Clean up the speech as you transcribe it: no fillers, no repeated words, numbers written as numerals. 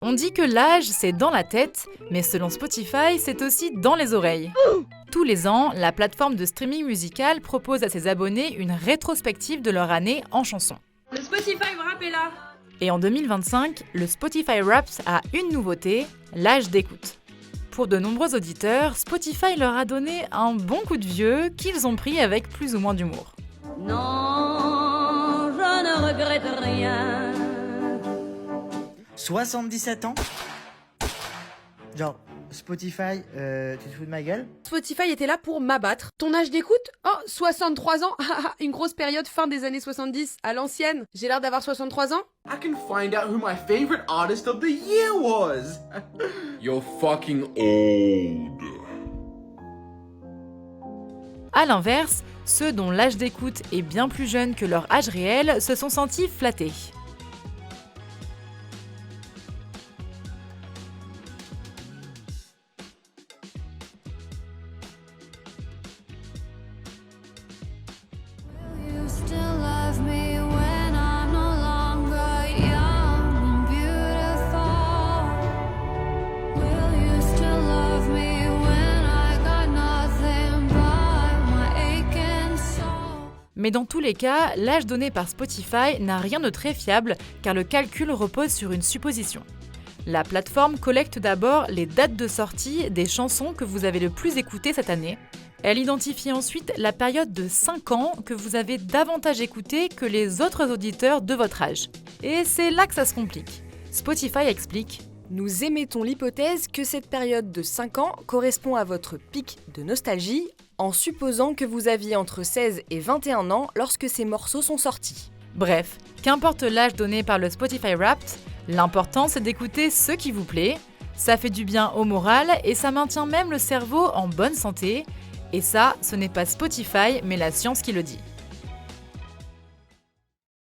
On dit que l'âge, c'est dans la tête, mais selon Spotify, c'est aussi dans les oreilles. Tous les ans, la plateforme de streaming musical propose à ses abonnés une rétrospective de leur année en chansons. Le Spotify Wrapped est là. Et en 2025, le Spotify Wrapped a une nouveauté, l'âge d'écoute. Pour de nombreux auditeurs, Spotify leur a donné un bon coup de vieux qu'ils ont pris avec plus ou moins d'humour. Non, je ne regrette rien. 77 ans? Genre, Spotify, tu te fous de ma gueule? Spotify était là pour m'abattre. Ton âge d'écoute? Oh, 63 ans. Une grosse période fin des années 70, à l'ancienne. J'ai l'air d'avoir 63 ans? I can find out who my favorite artist of the year was. You're fucking old. A l'inverse, ceux dont l'âge d'écoute est bien plus jeune que leur âge réel se sont sentis flattés. You still love me when I'm no longer young and beautiful. Will you still love me when I got nothing but my aching soul? Mais dans tous les cas, l'âge donné par Spotify n'a rien de très fiable car le calcul repose sur une supposition. La plateforme collecte d'abord les dates de sortie des chansons que vous avez le plus écoutées cette année. Elle identifie ensuite la période de 5 ans que vous avez davantage écouté que les autres auditeurs de votre âge. Et c'est là que ça se complique. Spotify explique: Nous émettons l'hypothèse que cette période de 5 ans correspond à votre pic de nostalgie, en supposant que vous aviez entre 16 et 21 ans lorsque ces morceaux sont sortis. Bref, qu'importe l'âge donné par le Spotify Wrapped, l'important c'est d'écouter ce qui vous plaît. Ça fait du bien au moral et ça maintient même le cerveau en bonne santé. Et ça, ce n'est pas Spotify, mais la science qui le dit.